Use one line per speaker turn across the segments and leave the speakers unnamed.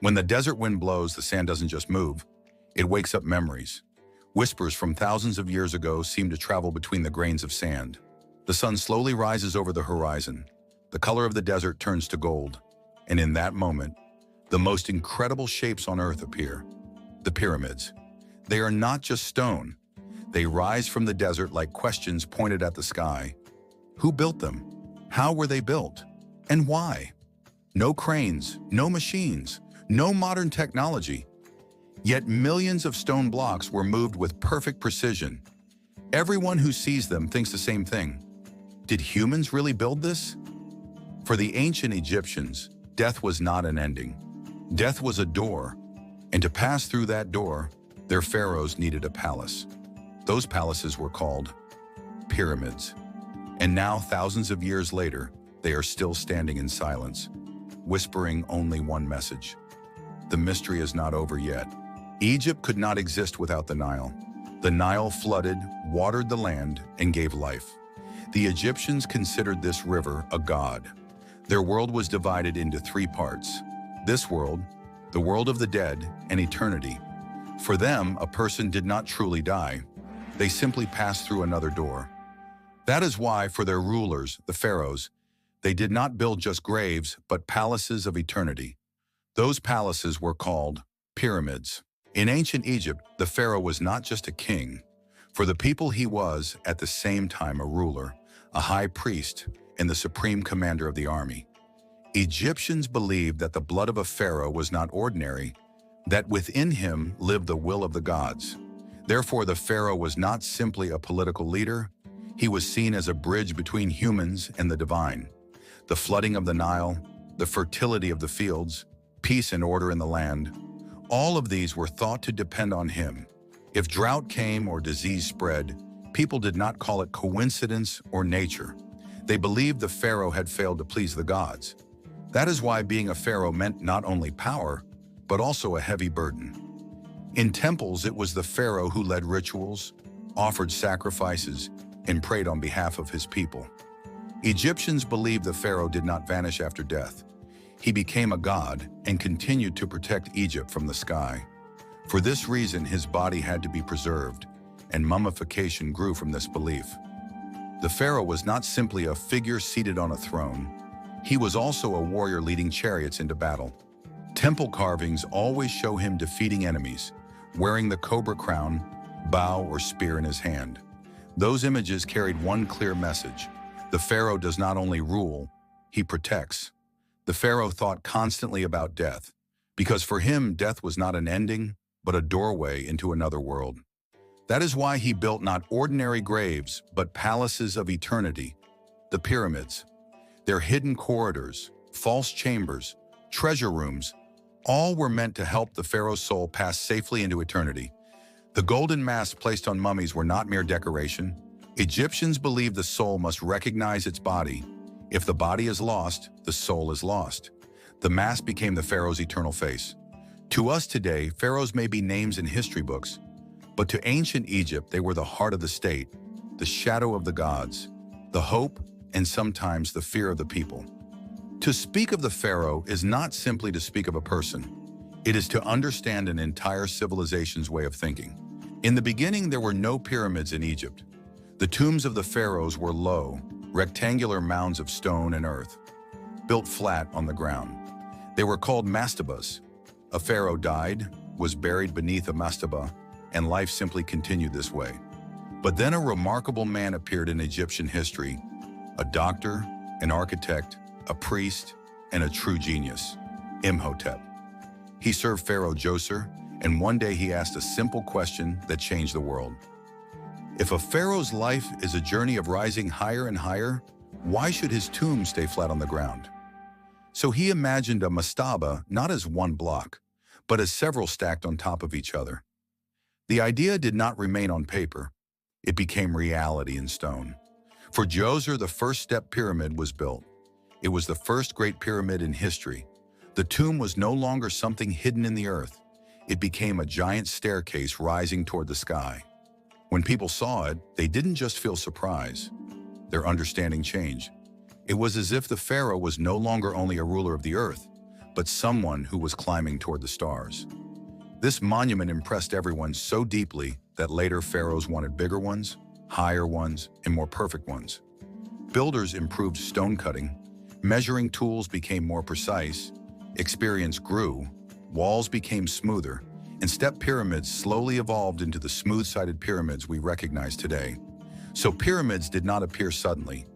When the desert wind blows, the sand doesn't just move, it wakes up memories. Whispers from thousands of years ago seem to travel between the grains of sand. The sun slowly rises over the horizon. The color of the desert turns to gold. And in that moment, the most incredible shapes on earth appear. The pyramids. They are not just stone. They rise from the desert like questions pointed at the sky. Who built them? How were they built? And why? No cranes, no machines, no modern technology. Yet millions of stone blocks were moved with perfect precision. Everyone who sees them thinks the same thing. Did humans really build this? For the ancient Egyptians, death was not an ending. Death was a door, and to pass through that door, their pharaohs needed a palace. Those palaces were called pyramids. And now, thousands of years later, they are still standing in silence, whispering only one message. The mystery is not over yet. Egypt could not exist without the Nile. The Nile flooded, watered the land, and gave life. The Egyptians considered this river a god. Their world was divided into three parts. This world, the world of the dead, and eternity. For them, a person did not truly die. They simply passed through another door. That is why, for their rulers, the pharaohs, they did not build just graves, but palaces of eternity. Those palaces were called pyramids. In ancient Egypt, the pharaoh was not just a king. For the people he was, at the same time, a ruler, a high priest, and the supreme commander of the army. Egyptians believed that the blood of a pharaoh was not ordinary, that within him lived the will of the gods. Therefore, the pharaoh was not simply a political leader. He was seen as a bridge between humans and the divine. The flooding of the Nile, the fertility of the fields, peace and order in the land, all of these were thought to depend on him. If drought came or disease spread, people did not call it coincidence or nature. They believed the pharaoh had failed to please the gods. That is why being a pharaoh meant not only power, but also a heavy burden. In temples, it was the pharaoh who led rituals, offered sacrifices, and prayed on behalf of his people. Egyptians believed the pharaoh did not vanish after death. He became a god and continued to protect Egypt from the sky. For this reason, his body had to be preserved, and mummification grew from this belief. The pharaoh was not simply a figure seated on a throne. He was also a warrior leading chariots into battle. Temple carvings always show him defeating enemies, wearing the cobra crown, bow, or spear in his hand. Those images carried one clear message. The pharaoh does not only rule, he protects. The pharaoh thought constantly about death, because for him, death was not an ending, but a doorway into another world. That is why he built not ordinary graves, but palaces of eternity, the pyramids. Their hidden corridors, false chambers, treasure rooms, all were meant to help the pharaoh's soul pass safely into eternity. The golden masks placed on mummies were not mere decoration. Egyptians believed the soul must recognize its body. If the body is lost, the soul is lost. The mask became the pharaoh's eternal face. To us today, pharaohs may be names in history books, but to ancient Egypt, they were the heart of the state, the shadow of the gods, the hope, and sometimes the fear of the people. To speak of the pharaoh is not simply to speak of a person. It is to understand an entire civilization's way of thinking. In the beginning, there were no pyramids in Egypt. The tombs of the pharaohs were low, rectangular mounds of stone and earth, built flat on the ground. They were called mastabas. A pharaoh died, was buried beneath a mastaba, and life simply continued this way. But then a remarkable man appeared in Egyptian history, a doctor, an architect, a priest, and a true genius, Imhotep. He served Pharaoh Djoser, and one day he asked a simple question that changed the world. If a pharaoh's life is a journey of rising higher and higher, why should his tomb stay flat on the ground? So he imagined a mastaba not as one block, but as several stacked on top of each other. The idea did not remain on paper. It became reality in stone. For Djoser, the first step pyramid was built. It was the first great pyramid in history. The tomb was no longer something hidden in the earth. It became a giant staircase rising toward the sky. When people saw it, they didn't just feel surprise. Their understanding changed. It was as if the pharaoh was no longer only a ruler of the earth, but someone who was climbing toward the stars. This monument impressed everyone so deeply that later pharaohs wanted bigger ones, higher ones, and more perfect ones. Builders improved stone cutting, measuring tools became more precise, experience grew, walls became smoother, and step pyramids slowly evolved into the smooth-sided pyramids we recognize today. So pyramids did not appear suddenly.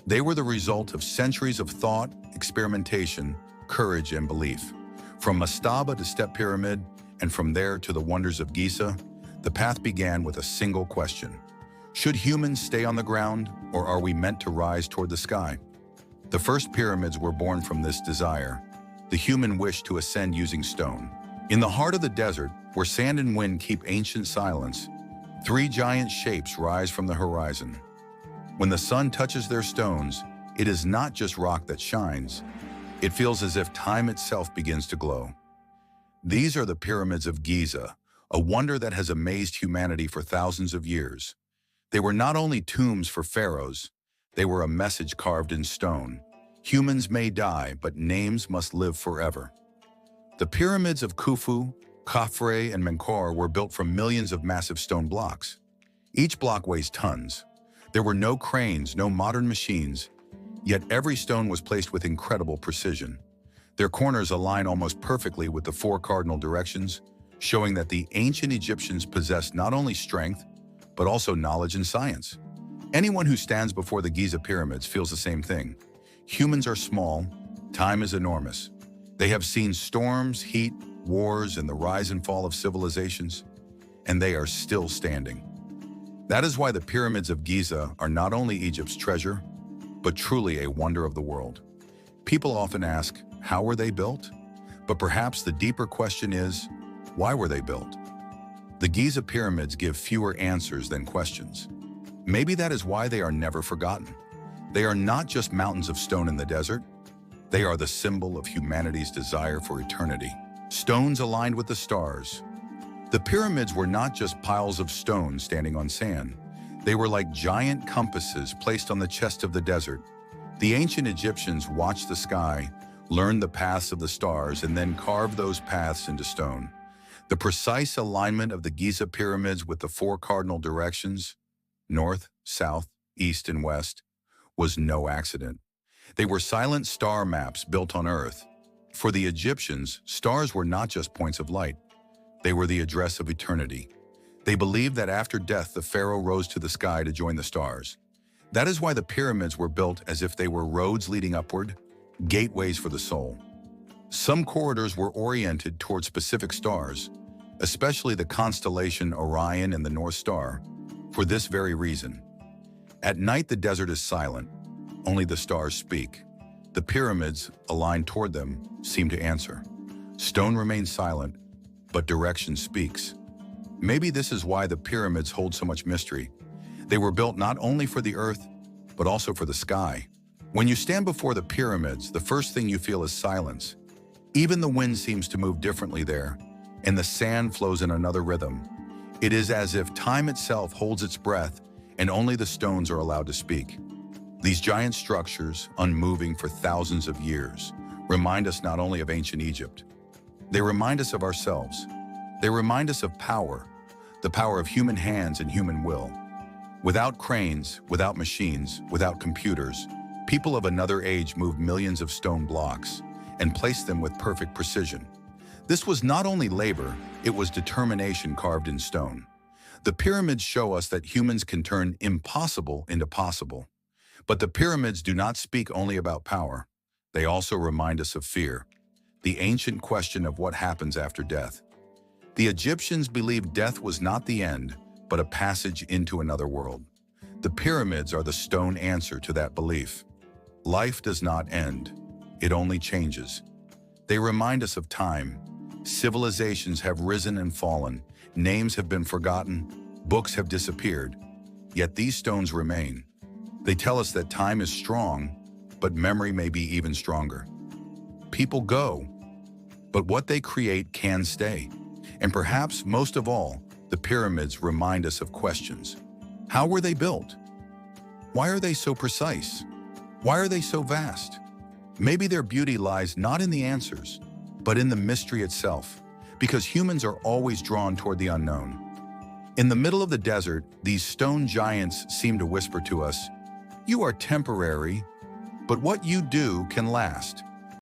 They were the result of centuries of thought, experimentation, courage, and belief. From mastaba to step pyramid, and from there to the wonders of Giza, the path began with a single question. Should humans stay on the ground, or are we meant to rise toward the sky? The first pyramids were born from this desire, the human wish to ascend using stone. In the heart of the desert, where sand and wind keep ancient silence, three giant shapes rise from the horizon. When the sun touches their stones, it is not just rock that shines. It feels as if time itself begins to glow. These are the pyramids of Giza, a wonder that has amazed humanity for thousands of years. They were not only tombs for pharaohs, they were a message carved in stone. Humans may die, but names must live forever. The pyramids of Khufu, Khafre, and Menkaure were built from millions of massive stone blocks. Each block weighs tons. There were no cranes, no modern machines, yet every stone was placed with incredible precision. Their corners align almost perfectly with the four cardinal directions, showing that the ancient Egyptians possessed not only strength, but also knowledge and science. Anyone who stands before the Giza pyramids feels the same thing. Humans are small, time is enormous. They have seen storms, heat, wars, and the rise and fall of civilizations, and they are still standing. That is why the pyramids of Giza are not only Egypt's treasure, but truly a wonder of the world. People often ask, how were they built? But perhaps the deeper question is, why were they built? The Giza pyramids give fewer answers than questions. Maybe that is why they are never forgotten. They are not just mountains of stone in the desert. They are the symbol of humanity's desire for eternity. Stones aligned with the stars. The pyramids were not just piles of stone standing on sand. They were like giant compasses placed on the chest of the desert. The ancient Egyptians watched the sky, learned the paths of the stars, and then carved those paths into stone. The precise alignment of the Giza pyramids with the four cardinal directions, north, south, east, and west, was no accident. They were silent star maps built on Earth. For the Egyptians, stars were not just points of light. They were the address of eternity. They believed that after death, the pharaoh rose to the sky to join the stars. That is why the pyramids were built as if they were roads leading upward, gateways for the soul. Some corridors were oriented toward specific stars, especially the constellation Orion and the North Star, for this very reason. At night, the desert is silent. Only the stars speak. The pyramids, aligned toward them, seem to answer. Stone remains silent, but direction speaks. Maybe this is why the pyramids hold so much mystery. They were built not only for the earth, but also for the sky. When you stand before the pyramids, the first thing you feel is silence. Even the wind seems to move differently there, and the sand flows in another rhythm. It is as if time itself holds its breath, and only the stones are allowed to speak. These giant structures, unmoving for thousands of years, remind us not only of ancient Egypt. They remind us of ourselves. They remind us of power, the power of human hands and human will. Without cranes, without machines, without computers, people of another age moved millions of stone blocks and placed them with perfect precision. This was not only labor, it was determination carved in stone. The pyramids show us that humans can turn impossible into possible. But the pyramids do not speak only about power. They also remind us of fear, the ancient question of what happens after death. The Egyptians believed death was not the end, but a passage into another world. The pyramids are the stone answer to that belief. Life does not end, it only changes. They remind us of time. Civilizations have risen and fallen, names have been forgotten, books have disappeared, yet these stones remain. They tell us that time is strong, but memory may be even stronger. People go, but what they create can stay. And perhaps most of all, the pyramids remind us of questions. How were they built? Why are they so precise? Why are they so vast? Maybe their beauty lies not in the answers, but in the mystery itself, because humans are always drawn toward the unknown. In the middle of the desert, these stone giants seem to whisper to us, "You are temporary, but what you do can last."